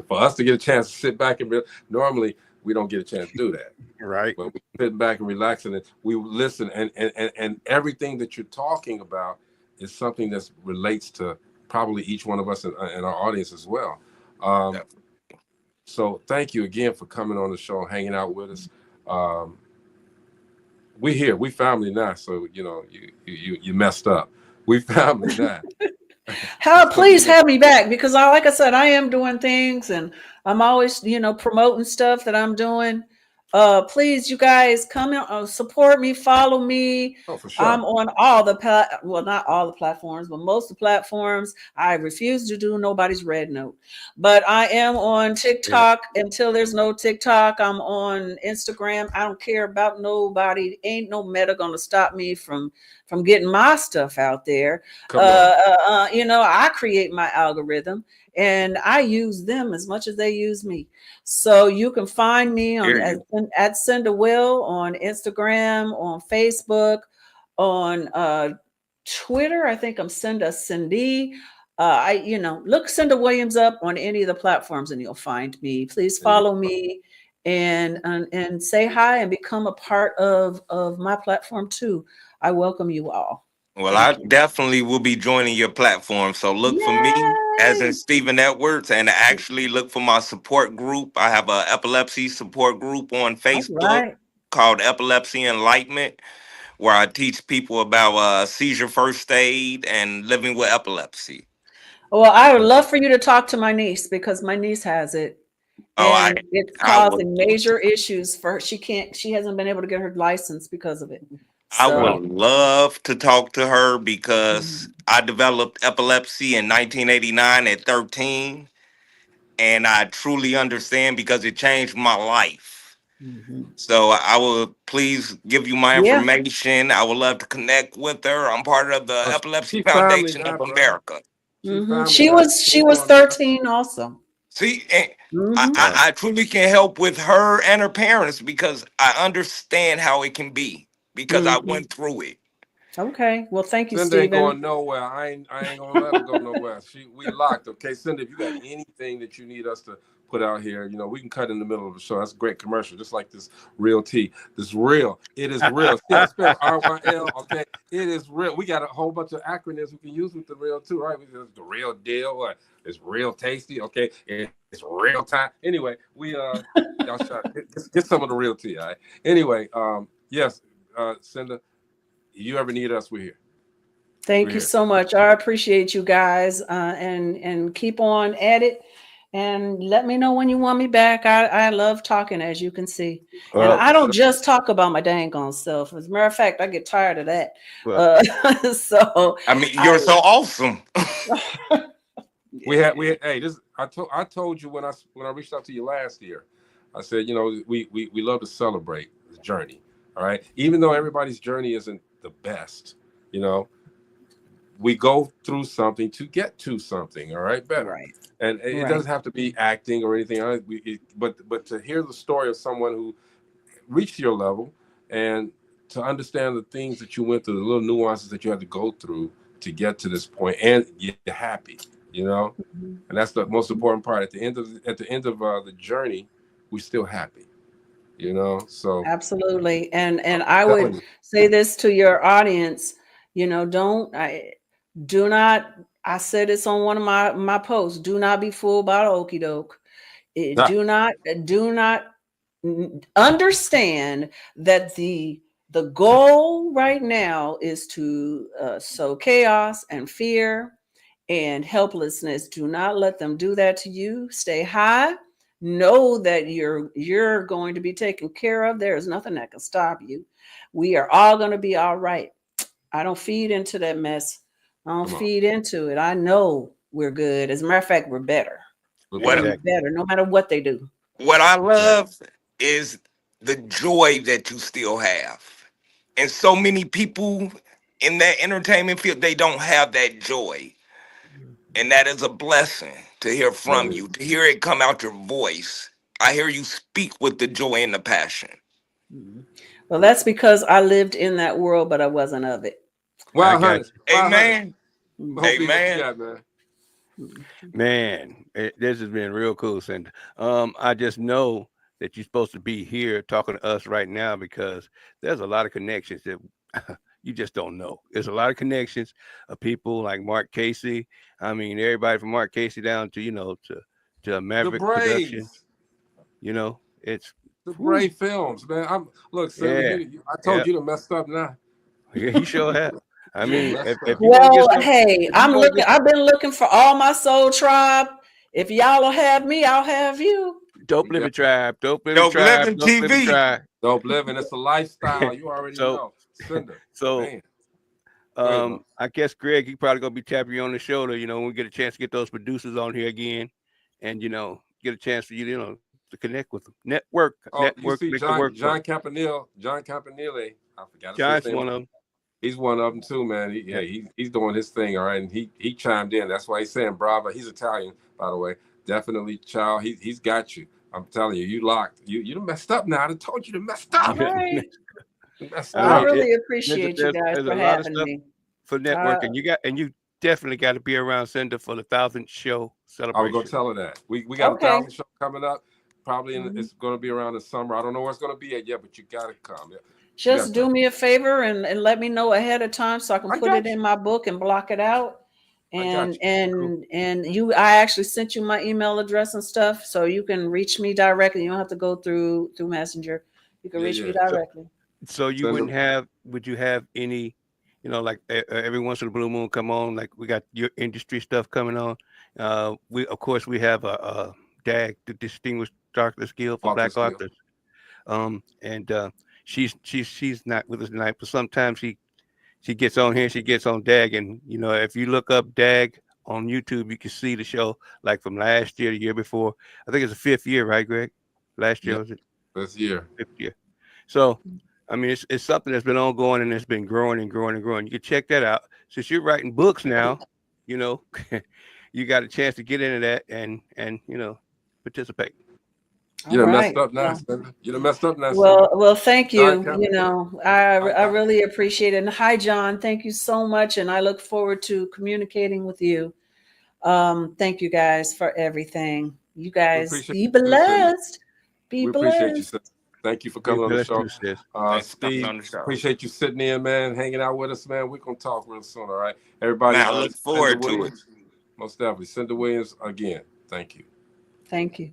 for us to get a chance to sit back and normally we don't get a chance to do that. Right. But we sit back and relax and we listen, and everything that you're talking about is something that relates to probably each one of us and our audience as well. So thank you again for coming on the show, hanging out with us. We here, we family now. So you messed up. We family now. Please have me back, because like I said, I am doing things and I'm always, promoting stuff that I'm doing. Please, you guys come out, support me, follow me. Oh, for sure. I'm on all the not all the platforms, but most of the platforms. I refuse to do nobody's red note, but I am on TikTok until there's no TikTok. I'm on Instagram. I don't care about nobody. Ain't no meta gonna stop me from getting my stuff out there. I create my algorithm and I use them as much as they use me. So you can find me at Cynda Will on Instagram, on Facebook, on Twitter. I think I'm Cindy. Look Cynda Williams up on any of the platforms and you'll find me. Please follow me and say hi and become a part of my platform too. I welcome you all. Well, I definitely will be joining your platform. So look for me as in Stephen Edwards, and actually look for my support group. I have an epilepsy support group on Facebook called Epilepsy Enlightenment, where I teach people about seizure first aid and living with epilepsy. Well, I would love for you to talk to my niece, because my niece has it. And it's causing major issues for her. She hasn't been able to get her license because of it. I would love to talk to her, because I developed epilepsy in 1989 at 13. And I truly understand, because it changed my life. So I will please give you my information. I would love to connect with her. I'm part of the Epilepsy Foundation of America. She was 13 also. See, I truly can help with her and her parents, because I understand how it can be, because I went through it. Okay. Well, thank you, Cynda Stephen. ain't going nowhere. I ain't gonna let her go nowhere. We locked. Okay, Cynda, if you got anything that you need us to put out here. You know, we can cut in the middle of the show. That's a great commercial, just like this real tea. This real. It is real. Yeah, spell RYL. Okay, it is real. We got a whole bunch of acronyms we can use with the real too, right? The real deal. What? It's real tasty. Okay, it's real time. Anyway, we y'all get some of the real tea. All right. Anyway, yes, Cynda, you ever need us, we're here. Thank you so much. I appreciate you guys, and keep on at it. And let me know when you want me back. I love talking, as you can see. And I don't just talk about my dang on self. As a matter of fact, I get tired of that. So I mean, you're so awesome. We had hey, this I told you when I reached out to you last year, I said, you know, we love to celebrate the journey. All right. Even though everybody's journey isn't the best, you know, we go through something to get to something, all right, better. Right. And it doesn't have to be acting or anything, but to hear the story of someone who reached your level and to understand the things that you went through, the little nuances that you had to go through to get to this point, and you're happy, you know, and that's the most important part. At the end of the journey, we're still happy, you know. So absolutely, and I would say this to your audience, you know, do not, I said this on one of my posts, do not be fooled by the okie doke. Do not understand that the goal right now is to sow chaos and fear and helplessness. Do not let them do that to you. Stay high. Know that you're going to be taken care of. There is nothing that can stop you. We are all going to be all right. I don't feed into that mess. I don't feed into it. I know we're good. As a matter of fact, we're better. We're better no matter what they do. What I love is the joy that you still have. And so many people in that entertainment field, they don't have that joy. And that is a blessing to hear from you, to hear it come out your voice. I hear you speak with the joy and the passion. Well, that's because I lived in that world, but I wasn't of it. Wow, amen. Amen. Man, this has been real cool, Cynda. I just know that you're supposed to be here talking to us right now because there's a lot of connections that you just don't know. There's a lot of connections of people like Mark Casey. I mean, everybody from Mark Casey down to, you know, to Maverick Production. You know, it's the Brave Films, man. Look, Cynda, I told you to mess up now. Yeah, he sure have. I mean, hey, I've been looking for all my soul tribe. If y'all will have me, I'll have you. Dope Living Tribe, Dope Living Tribe, Dope Living TV. Dope Living, it's a lifestyle. You already know. Cynda, I guess Greg, he probably gonna be tapping you on the shoulder, you know, when we get a chance to get those producers on here again, and you know, get a chance for you know, to connect with them. Network. You see John Campanile. I forgot. John's one of them. He's one of them too, man. He's doing his thing, all right. And he chimed in. That's why he's saying bravo. He's Italian, by the way. Definitely, child. He's got you. I'm telling you, you locked. You done messed up now. I told you to mess up. Right. I really appreciate you guys for having me. For networking, you definitely got to be around Cynda for the 1,000th show celebration. I was gonna tell her that. We got a 1,000th show coming up. Probably it's gonna be around the summer. I don't know where it's gonna be at yet, but you gotta come. Yeah. Just do me a favor and let me know ahead of time so I can put it in my book and block it out. And I actually sent you my email address and stuff, so you can reach me directly. You don't have to go through Messenger. You can reach me directly. So you would you have any, you know, like every once in a blue moon come on, like we got your industry stuff coming on. We have a DAG, the Distinguished Darkness Guild for Black Authors. She's not with us tonight, but sometimes she gets on here, she gets on DAG, and you know, if you look up DAG on YouTube, you can see the show like from last year, the year before. I think it's the 5th year, right, Greg? Last year was it? This year. 5th year. So I mean, it's something that's been ongoing and it's been growing and growing and growing. You can check that out. Since you're writing books now, you know, you got a chance to get into that and you know, participate. You done messed up now, Cynda. You done messed up now. Well, thank you. You know, I really appreciate it. And hi, John. Thank you so much. And I look forward to communicating with you. Thank you guys for everything. You guys appreciate be you too, Cynda. blessed. Be We appreciate you, blessed. Cynda. Thank you for Be coming on the blessed show. too, sis. Thanks for coming Steve, on the show. appreciate you sitting in, man, hanging out with us, man. We're going to talk real soon, all right? Everybody, Man, I look forward Cynda to it. Williams, most definitely. Cynda Williams, again, thank you. Thank you.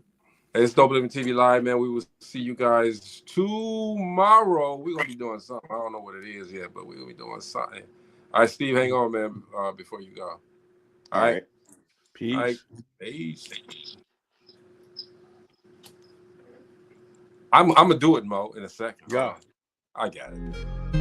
Hey, it's Dope Living TV Live, man. We will see you guys tomorrow. We're going to be doing something. I don't know what it is yet, but we're going to be doing something. All right, Steve, hang on, man, before you go. All right. Peace. All right. Peace. I'm going to do it, Mo, in a second. Yeah. I got it.